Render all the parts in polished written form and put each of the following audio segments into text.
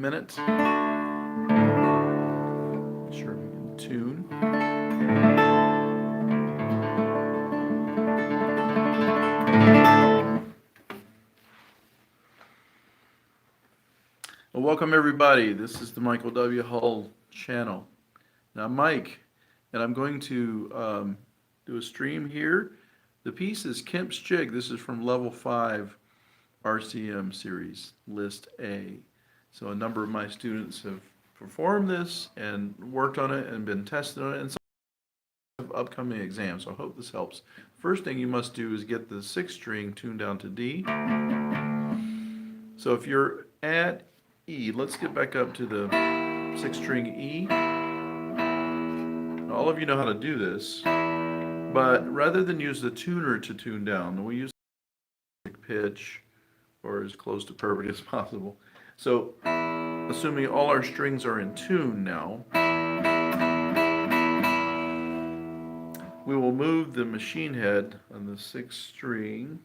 minute. Sure we can tune. Well, welcome everybody. This is the Michael W. Hull channel. Now I'm Mike, and I'm going to do a stream here. The piece is Kemp's Jig. This is from level 5 RCM series, list A. So a number of my students have performed this and worked on it and been tested on it, and some have upcoming exams. So I hope this helps. First thing you must do is get the 6th string tuned down to D. So if you're at E, let's get back up to the 6th string E. All of you know how to do this, but rather than use the tuner to tune down, we use pitch or as close to perfect as possible. So assuming all our strings are in tune now, we will move the machine head on the 6th string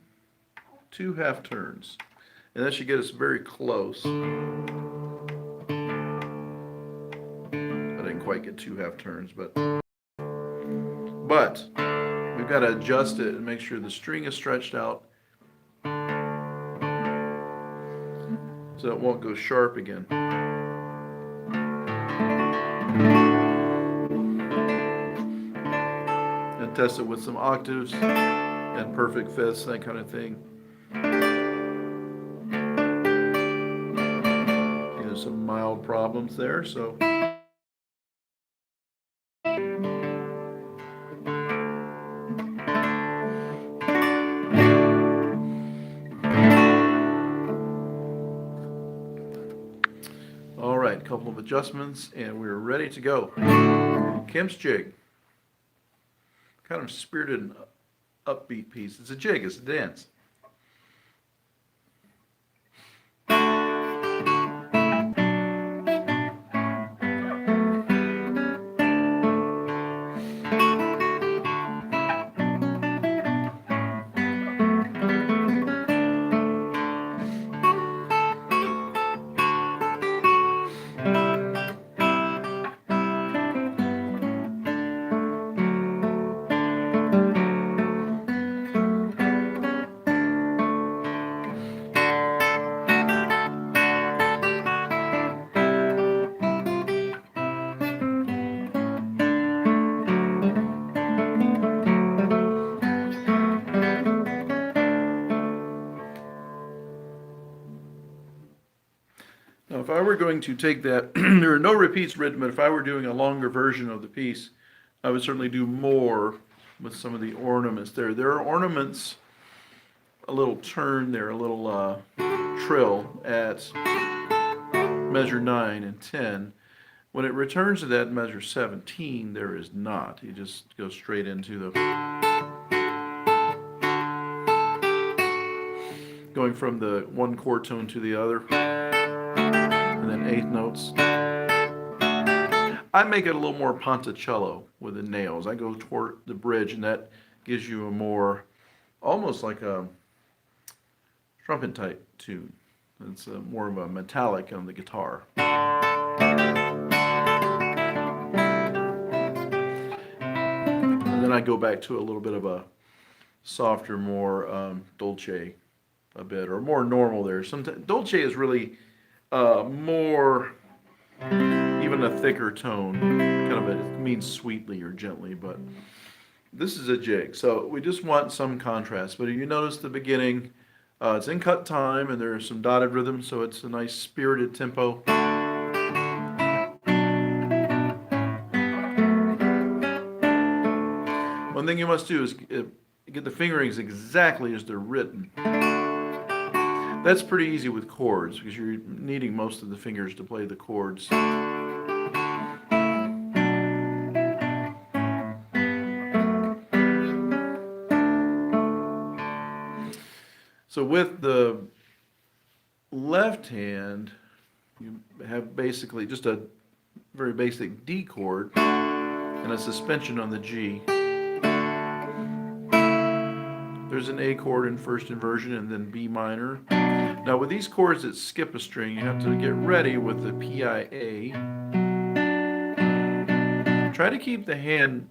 2 half turns. And that should get us very close. I didn't quite get 2 half turns, but we've got to adjust it and make sure the string is stretched out so it won't go sharp again. And test it with some octaves and perfect fifths, that kind of thing. There's some mild problems there, so all right, a couple of adjustments and we're ready to go. Kemp's Jig. Kind of spirited and upbeat piece. It's a jig, it's a dance. Now, if I were going to take that, there are no repeats written, but if I were doing a longer version of the piece, I would certainly do more with some of the ornaments there. There are ornaments, a little turn there, a little trill at measure 9 and 10. When it returns to that measure 17, there is not. You just go straight into the, going from the one chord tone to the other. And then 8th notes. I make it a little more ponticello with the nails. I go toward the bridge, and that gives you a more, almost like a trumpet type tune. It's more of a metallic on the guitar. And then I go back to a little bit of a softer, more dolce a bit, or more normal there. Sometimes dolce is really more, even a thicker tone, kind of it means sweetly or gently, but this is a jig, so we just want some contrast. But if you notice the beginning, it's in cut time and there's some dotted rhythm, so it's a nice spirited tempo. One thing you must do is get the fingerings exactly as they're written. That's pretty easy with chords because you're needing most of the fingers to play the chords. So with the left hand, you have basically just a very basic D chord and a suspension on the G. There's an A chord in first inversion and then B minor. Now with these chords that skip a string, you have to get ready with the PIA. Try to keep the hand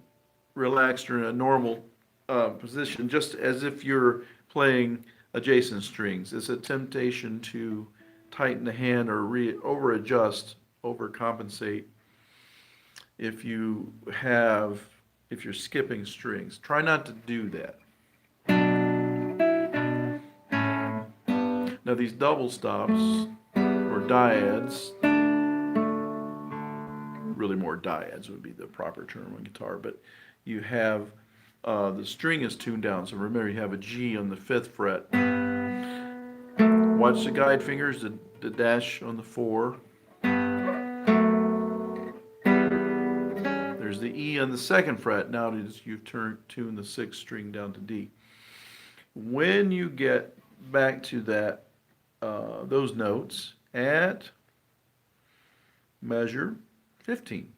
relaxed or in a normal position, just as if you're playing adjacent strings. It's a temptation to tighten the hand or over adjust, overcompensate if you're skipping strings. Try not to do that. Now these double stops or dyads, really more dyads would be the proper term on guitar, but you have the string is tuned down. So remember, you have a G on the 5th fret. Watch the guide fingers, the dash on the 4. There's the E on the 2nd fret. Now you've tuned the 6th string down to D. When you get back to that, those notes at measure 15,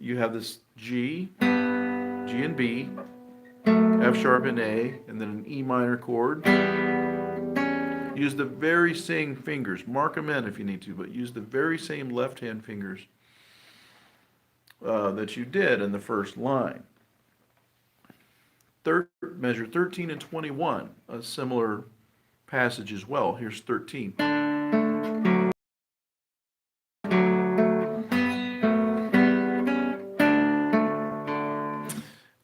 you have this G and B, F sharp and A, and then an E minor chord. Use the very same fingers. Mark them in if you need to, but use the very same left-hand fingers that you did in the first line. Measure 13 and 21, a similar passage as well. Here's 13.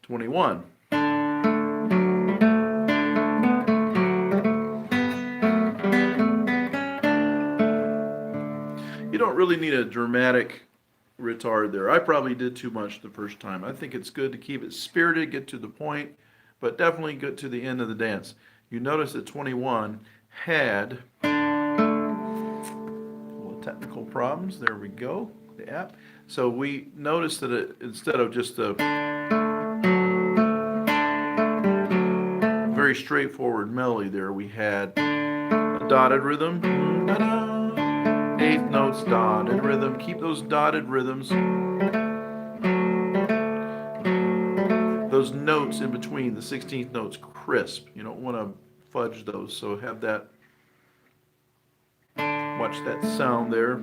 21. You don't really need a dramatic retard there. I probably did too much the first time. I think it's good to keep it spirited, get to the point, but definitely get to the end of the dance. You notice that 21 had little technical problems. There we go, the app. So we noticed that instead of just a very straightforward melody there, we had a dotted rhythm. 8th notes, dotted rhythm. Keep those dotted rhythms, those notes in between the 16th notes crisp. You don't want to fudge those, so have that, watch that sound there.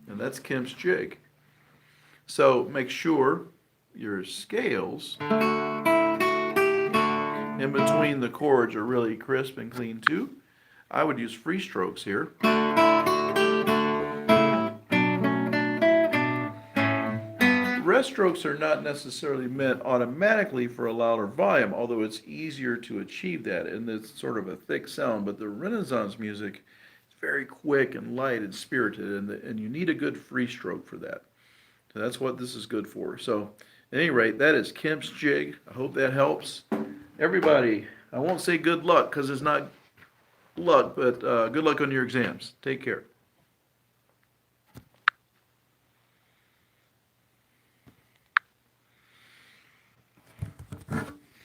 And that's Kemp's jig. So make sure your scales in between the chords are really crisp and clean too. I would use free strokes here. Rest strokes are not necessarily meant automatically for a louder volume, although it's easier to achieve that, and it's sort of a thick sound. But the Renaissance music is very quick and light and spirited, and you need a good free stroke for that. So that's what this is good for. So at any rate, that is Kemp's jig. I hope that helps. Everybody, I won't say good luck because it's not luck, but good luck on your exams. Take care.